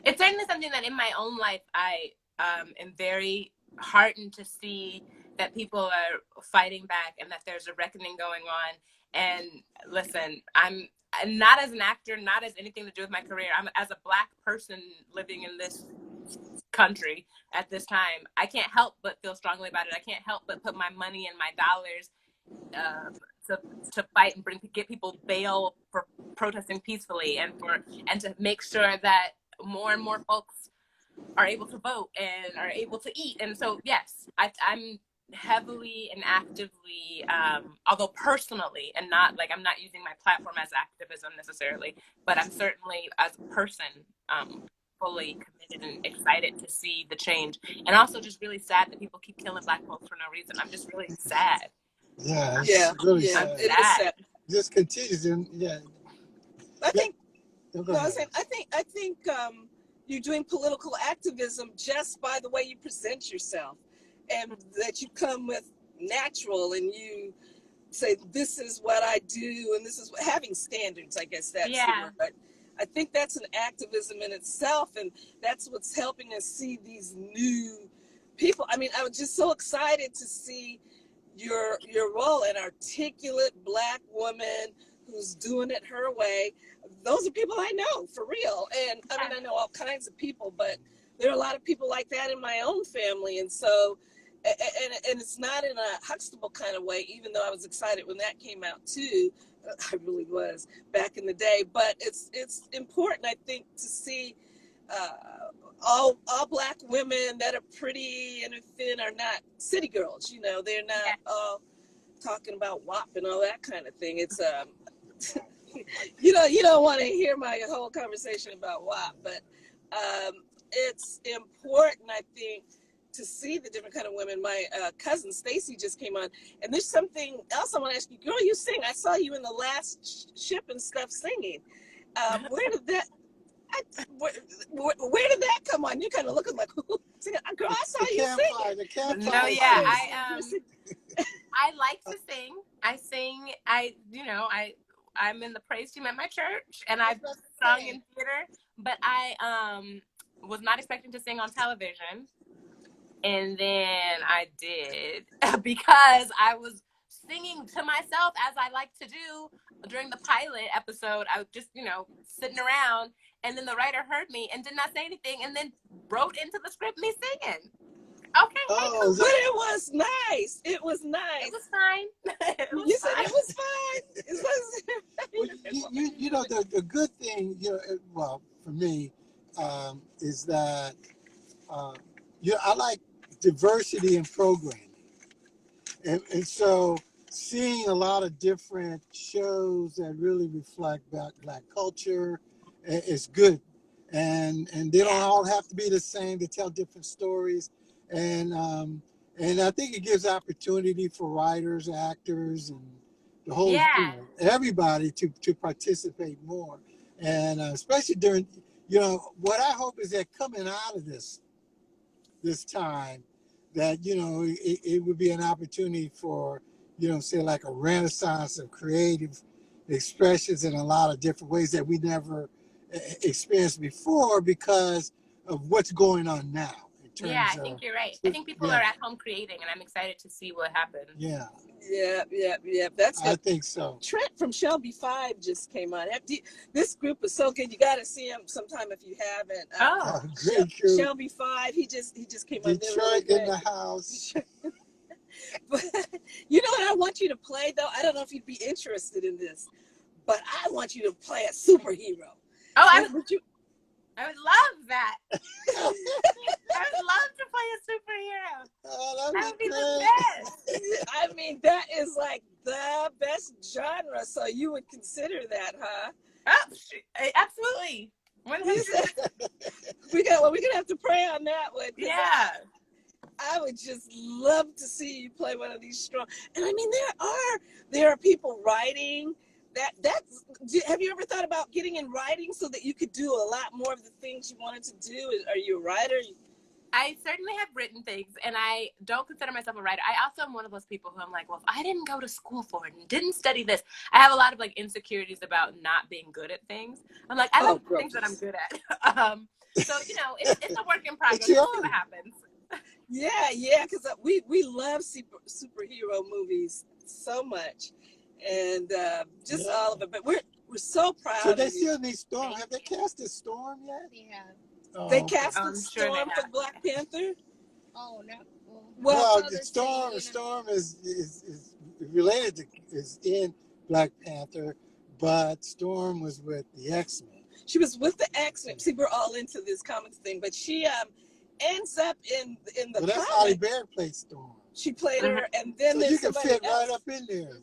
It's certainly something that in my own life I am very heartened to see that people are fighting back and that there's a reckoning going on. And listen, I'm not as an actor, not as anything to do with my career. I'm as a Black person living in this country at this time. I can't help but feel strongly about it. I can't help but put my money and my dollars to fight and get people bail for protesting peacefully, and to make sure that more and more folks are able to vote and are able to eat. And so, yes, I'm heavily and actively, although personally, and not like I'm not using my platform as activism necessarily, but I'm certainly as a person fully committed and excited to see the change. And also just really sad that people keep killing Black folks for no reason. I'm just really sad. Yeah, it's really sad. It is sad. Just continues, and I think. Go No, ahead. I think you're doing political activism just by the way you present yourself, and that you come with natural, and you say, this is what I do, and this is having standards. I guess that's the word. But I think that's an activism in itself, and that's what's helping us see these new people. I mean, I was just so excited to see your role, an articulate Black woman who's doing it her way. Those are people I know, for real. And I mean, I know all kinds of people, but there are a lot of people like that in my own family. And so, and it's not in a Huxtable kind of way, even though I was excited when that came out too. I really was back in the day. But it's important, I think, to see all Black women that are pretty and thin are not city girls. They're not all talking about WAP and all that kind of thing. It's you don't want to hear my whole conversation about WAP, but it's important, I think, to see the different kind of women. My cousin Stacy just came on, and there's something else I want to ask you. Girl, you sing. I saw you in the last ship and stuff singing. Where did that? Where did that come on? You kind of looking like, girl, I saw you singing. The campfire. No, yeah, I like to sing. I sing. I'm in the praise team at my church, and I've sung in theater, but I was not expecting to sing on television. And then I did, because I was singing to myself, as I like to do during the pilot episode. I was just, sitting around, and then the writer heard me and did not say anything, and then wrote into the script me singing. Okay. Oh, but it was nice. It was nice. It was fine. You said it was fine. The good thing, well, for me, is that I like diversity in programming, and so seeing a lot of different shows that really reflect Black culture is good, and they don't all have to be the same. They tell different stories, And I think it gives opportunity for writers, actors, and the whole, Yeah. everybody to participate more. And especially during, what I hope is that coming out of this time, that, it would be an opportunity for, say like a renaissance of creative expressions in a lot of different ways that we never experienced before because of what's going on now in Yeah, terms I think of, you're right. I think people are yeah, at home creating, and I'm excited to see what happens. yeah, Yeah. That's I good. think so. Trent from Shelby 5 just came on. This group is so good. You got to see him sometime if you haven't. Oh, Great crew. Shelby 5. He just came on. They're really Detroit in good. the house. But you know what I want you to play though? I don't know if you'd be interested in this, but I want you to play a superhero. I Would you? would love that. I would love to play a superhero. Oh, That would be the best. I mean, that is like the best genre. So you would consider that, huh? Oh, absolutely. 100%. We're gonna have to pray on that one. Yeah. I would just love to see you play one of these strong. And I mean, there are people writing have you ever thought about getting in writing so that you could do a lot more of the things you wanted to do? Are you a writer? I certainly have written things, and I don't consider myself a writer. I also am one of those people who I'm like, well, if I didn't go to school for it and didn't study this, I have a lot of like insecurities about not being good at things. I'm like, I like the things that I'm good at. So it's a work in progress. We'll see what happens. Yeah, because we love superhero movies so much, and just all of it. But we're so proud. So they still need Storm. Have they casted Storm yet? Yeah. They casted Sure Storm for Black Panther. Oh no. Well, Storm is related to is in Black Panther, but Storm was with the X-Men. She was with the X-Men. See, we're all into this comics thing, but she ends up in the. Well, that's Holly Berry played Storm. She played her, and then so there's you can fit else. right up in there.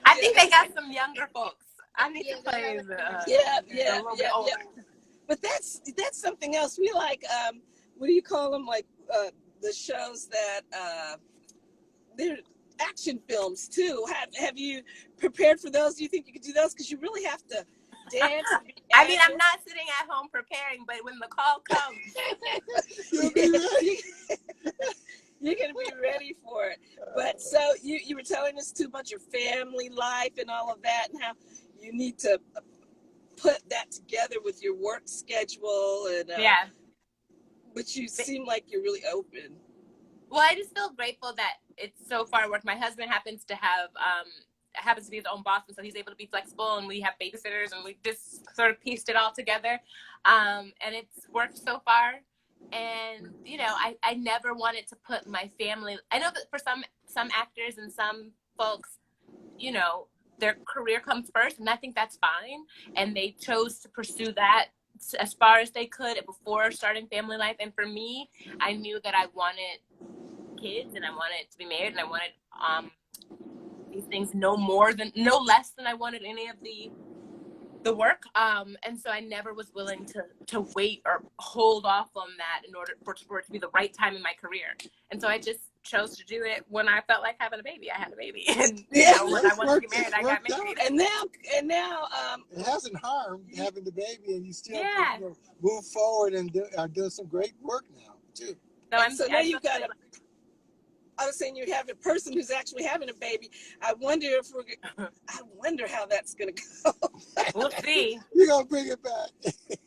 I think they got some younger folks. I need to play yeah. But that's something else. We like what do you call them? Like the shows that they're action films too. Have you prepared for those? Do you think you could do those? Because you really have to dance. I mean, I'm not sitting at home preparing, but when the call comes, you'll be ready. You're gonna be ready for it. But so you were telling us too about your family life and all of that, and how you need to put that together with your work schedule and but you seem like you're really open. Well, I just feel grateful that it's so far worked. My husband happens to be his own boss, and so he's able to be flexible, and we have babysitters, and we just sort of pieced it all together, and it's worked so far. And I never wanted to put my family. I know that for some actors and some folks, their career comes first, and I think that's fine. And they chose to pursue that as far as they could before starting family life. And for me, I knew that I wanted kids, and I wanted to be married, and I wanted these things no less than I wanted any of the work. And so I never was willing to wait or hold off on that in order for it to be the right time in my career. And so I just chose to do it when I felt like having a baby. I had a baby, and when I wanted to get married, I got married. And now, it hasn't harmed having the baby, and you still move forward and are doing some great work now too. So now you've got I was saying you have a person who's actually having a baby. I wonder how that's gonna go. We'll see. You're gonna bring it back.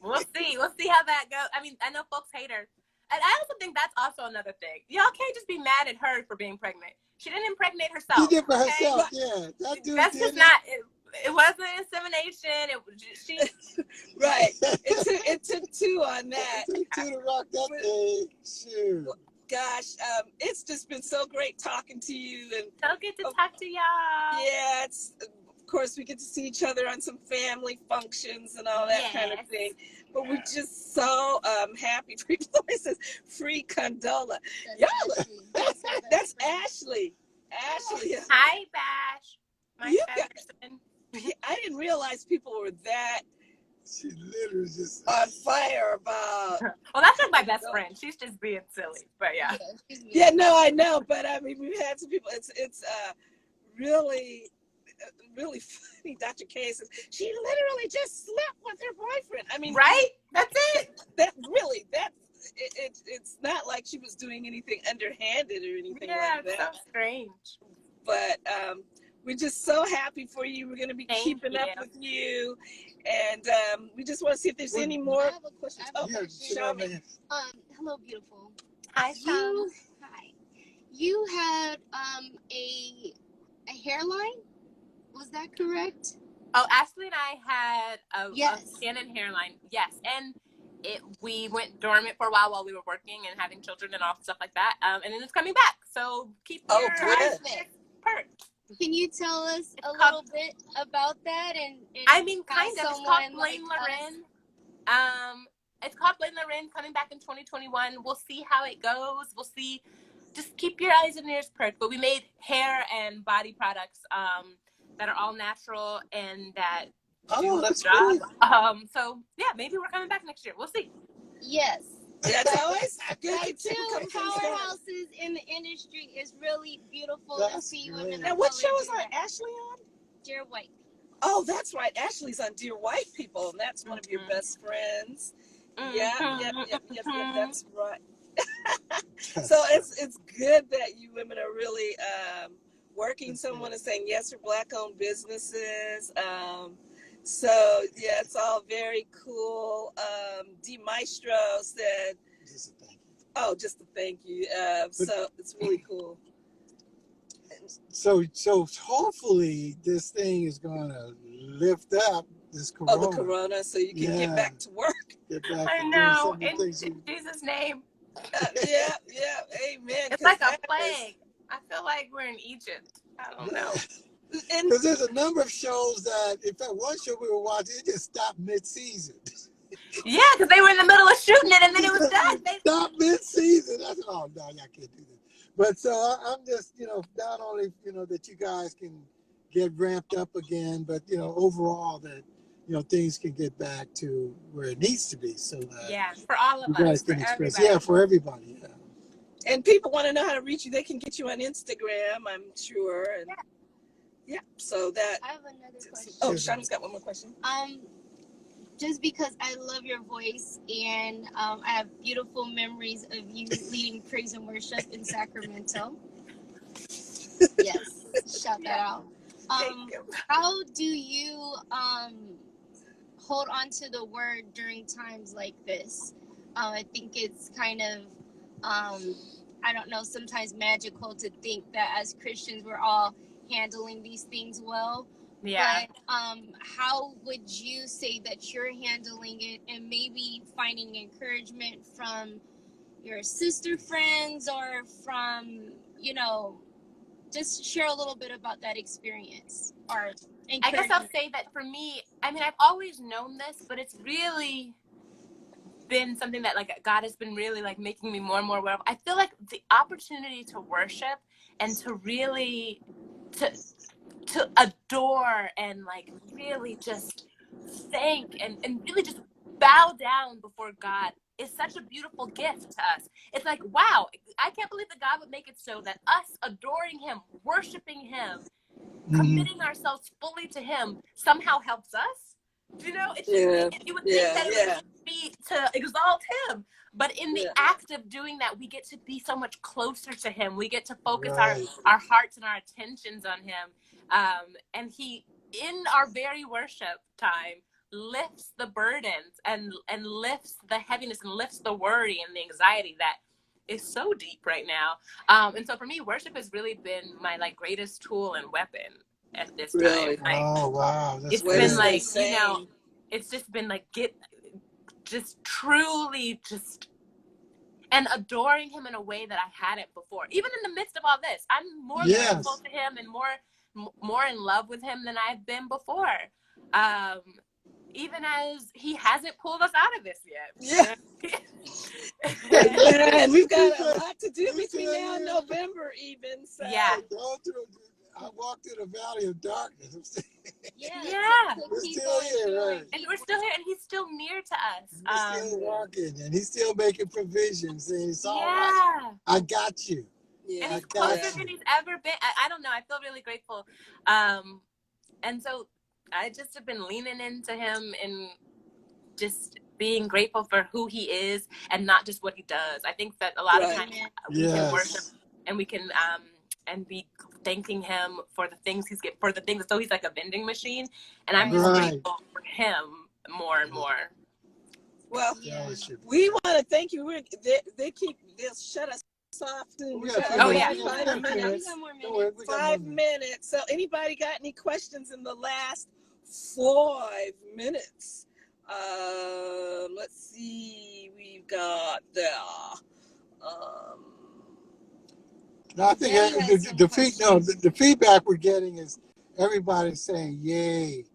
We'll see how that goes. I mean, I know folks hate her. And I also think that's also another thing. Y'all can't just be mad at her for being pregnant. She didn't impregnate herself. She did for herself, yeah. That's just not. It wasn't insemination. It was she. Right. It took two on that. It took two to rock that thing. Shoot. Gosh, it's just been so great talking to you, and so good to talk to y'all. Yeah, of course we get to see each other on some family functions and all that kind of thing. But we're just so happy. People always says free condola. Y'all, that's Ashley. Ashley. Hi, Bash. My cousin. I didn't realize people were that She literally just. on fire about. Well, that's like my best friend. She's just being silly, but yeah. Yeah, no, I know, but I mean, we've had some people. It's really really funny. Dr. K says she literally just slept with her boyfriend. I mean, right? That's it. It's not like she was doing anything underhanded or anything Yeah, like it's that. so strange. But we're just so happy for you. We're going to be keeping up with you, and we just want to see if there's any more. I have a question. Show me. Hello, beautiful. Hi, Sam. Hi. You had a hairline. Was that correct? Oh, Ashley and I had a skin and hairline. Yes, and we went dormant for a while we were working and having children and all stuff like that. And then it's coming back. So keep your eyes perked. Can you tell us a little bit about that? And I mean, kind of. It's called Blaine Loren. It's called Blaine Loren, coming back in 2021. We'll see how it goes. We'll see. Just keep your eyes and ears perked. But we made hair and body products that are all natural and that do the job. So yeah, maybe we're coming back next year. We'll see. Yes. That's always good. Two powerhouses in the industry is really beautiful to see women. Now, what show is Ashley on? Dear White. Oh, that's right. Ashley's on Dear White People, and that's one of your best friends. Yeah, that's right. So it's good that you women are really working. Someone is saying yes for Black-owned businesses. So yeah, it's all very cool. D Maestro said, just a thank you. So it's really cool. So hopefully this thing is going to lift up this corona. Oh, the corona, so you can get back to work. I know, in Jesus' name. Yeah, amen. It's like a plague. I feel like we're in Egypt. I don't know. Because there's a number of shows that, in fact, one show we were watching, it just stopped mid-season. Yeah, because they were in the middle of shooting it and then it was done. They stopped mid-season. I said, oh, no, y'all can't do that. But so I'm just, not only, that you guys can get ramped up again, but, overall that, things can get back to where it needs to be. So that for all of you guys us, can for express. everybody. Yeah, for everybody. Yeah. And people want to know how to reach you. They can get you on Instagram, I'm sure. And yeah, so that. I have another question. Oh, Shawnee's got one more question. Just because I love your voice and I have beautiful memories of you leading praise and worship in Sacramento. Yes, shout that out. How do you hold on to the word during times like this? I think it's kind of, I don't know, sometimes magical to think that as Christians we're all handling these things well. Yeah. But how would you say that you're handling it, and maybe finding encouragement from your sister friends or from, just share a little bit about that experience or encouragement. I guess I'll say that for me, I mean, I've always known this, but it's really been something that God has been really making me more and more aware of. I feel like the opportunity to worship and to really to adore and really just thank and really just bow down before God is such a beautiful gift to us. It's wow, I can't believe that God would make it so that us adoring him, worshiping him, committing ourselves fully to him somehow helps us. It's just, you would think that it would be to exalt him. But in the act of doing that, we get to be so much closer to him. We get to focus our hearts and our attentions on him. And he, in our very worship time, lifts the burdens and lifts the heaviness and lifts the worry and the anxiety that is so deep right now. And so for me, worship has really been my greatest tool and weapon at this time. Oh, wow. It's been it's just been truly and adoring him in a way that I hadn't before. Even in the midst of all this, I'm more grateful to him and more in love with him than I've been before. Even as he hasn't pulled us out of this yet. And we've got a lot to do between now and November even. So. Yeah. I walked through the valley of darkness. Yeah. We're still here, right? And we're still here, and he's still near to us. He's still walking, and he's still making provisions, saying, it's all right. Yeah. I got you. Yeah. And I he's got closer you. than he's ever been. I don't know. I feel really grateful. And so I just have been leaning into him and just being grateful for who he is and not just what he does. I think that a lot of Right. times we can Yes. worship and we can and be thanking him for the things for the things. So he's like a vending machine, and I'm just Right. grateful for him more and more. Well, Fellowship. we want to thank you. They'll shut us off soon. We We got got a few Oh, about yeah. minutes. five We got a few minutes. minutes. more Don't worry, we got 5 more minutes. So anybody got any questions in the last 5 minutes? Let's see. We've got there. No, I think Jerry has some the feedback we're getting is everybody saying yay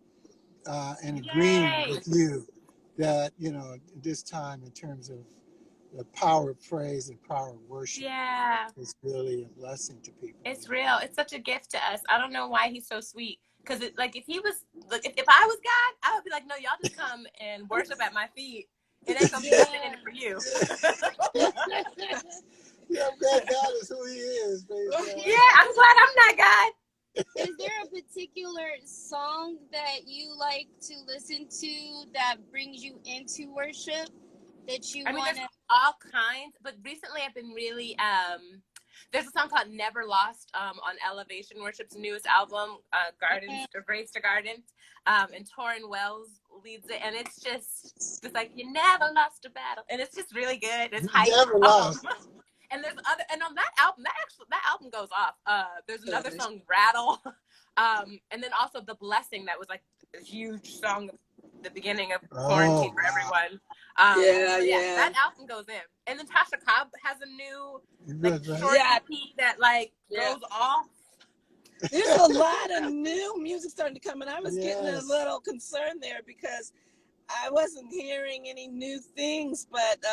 and agreeing Yay. with you that, this time in terms of the power of praise and power of worship Yeah, is really a blessing to people. it's real. It's such a gift to us. I don't know why he's so sweet. Because if he was, if I was God, I would be like, no, y'all just come and worship at my feet. It ain't gonna be nothing in it for you. Yeah, I'm glad God is who he is. Praise God. Yeah, I'm glad I'm not God. Is there a particular song that you like to listen to that brings you into worship that you want There's to? all kinds, but recently I've been really there's a song called Never Lost on Elevation Worship's newest album, Gardens to Grace to Gardens, and Torrin Wells leads it, and it's like you never lost a battle, and it's just really good. It's hype. Never lost. And there's and on that album, that album goes off. There's another song, Rattle, and then also The Blessing, that was like a huge song at the beginning of quarantine for everyone. That album goes in. And then Tasha Cobb has a new short EP that goes off. There's a lot of new music starting to come, and I was getting a little concerned there because I wasn't hearing any new things, but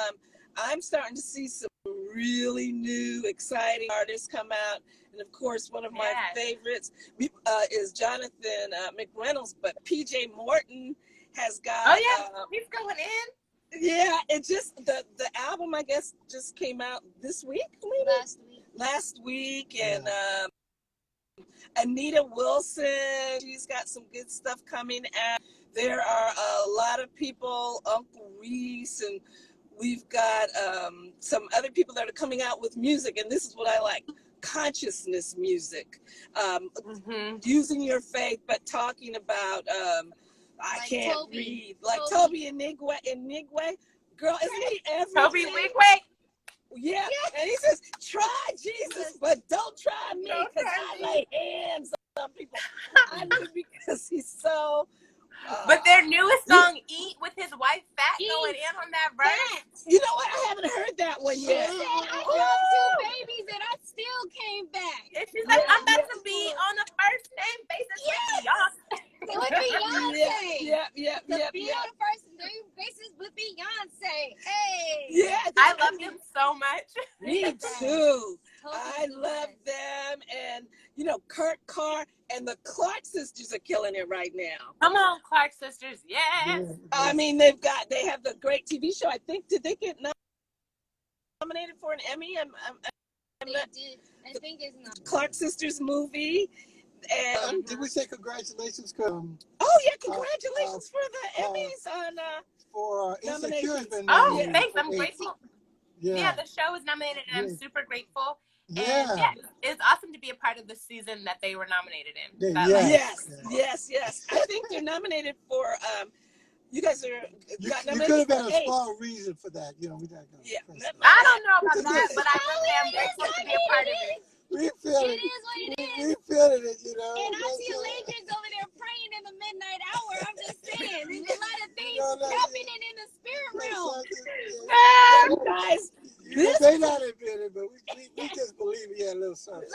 I'm starting to see some really new, exciting artists come out. And of course, one of my favorites is Jonathan McReynolds, but PJ Morton has got. He's going in. Yeah, it just the album I guess just came out this week, maybe last week, and Anita Wilson, she's got some good stuff coming out. There are a lot of people, Uncle Reese, and we've got some other people that are coming out with music, and this is what I like: consciousness music, using your faith, but talking about I can't breathe, like Toby Inigwe. Girl, isn't he everything? Toby Inigwe. Yeah, and he says, try Jesus, but don't try me, because I lay hands on people. I do, because he's so... but their newest song, Eat, with his wife Fat going in on that verse. You know what? I haven't heard that one yet. She said, I have 2 babies and I still came back. And she's like, I'm about to be on a first name basis with Beyonce. With Beyonce. Yeah. Be on a first name basis with Beyonce. Hey. Yeah. I love them so much. Me too. I love them. And, Kurt Carr and the Clark sisters are killing it right now. Come on, Clark sisters. Yes. I mean, they have the great TV show. I think, did they get nominated for an Emmy? They did. I think it's not. Clark sisters movie. And did we say congratulations? Congratulations for the Emmys on for Insecure has been nominated. Oh, thanks. I'm grateful. Yeah, the show was nominated, and I'm super grateful. Yeah. And it's awesome to be a part of the season that they were nominated in. Yes. I think they're nominated for. You guys are. You could have been a small reason for that. We're not going to. I don't know about that, but I really am grateful to be a part of it. We feel it. It is what it is. We feeling it, And I see Legends over there praying in the midnight hour. I'm just saying, there's a lot of things happening in the spirit realm. Guys, you may not admit it, but we just believe we had a little something.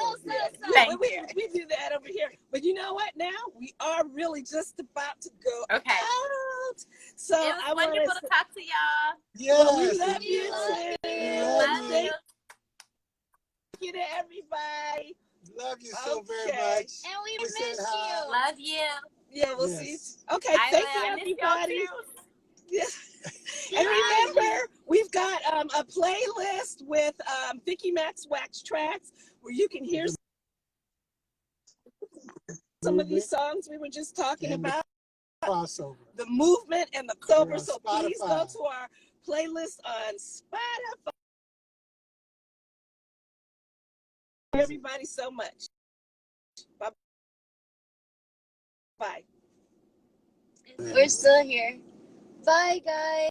We do that over here. But you know what? Now we are really just about to go out. So it was wonderful to talk to y'all. Yes. We love you. Love you. Thank you to everybody. Love you so very Okay. much. And we We said miss hi. you. Love you. Yeah, we'll see. Yes. Okay, thank you, I miss y'all everybody. too. Yeah. And remember, we've got a playlist with Vicki Mack's Wax Tracks where you can hear some of these songs we were just talking And about. crossover. The movement and the We're crossover. on So please go Spotify. to our playlist on Spotify. Everybody so much. Bye bye. We're still here. Bye, guys.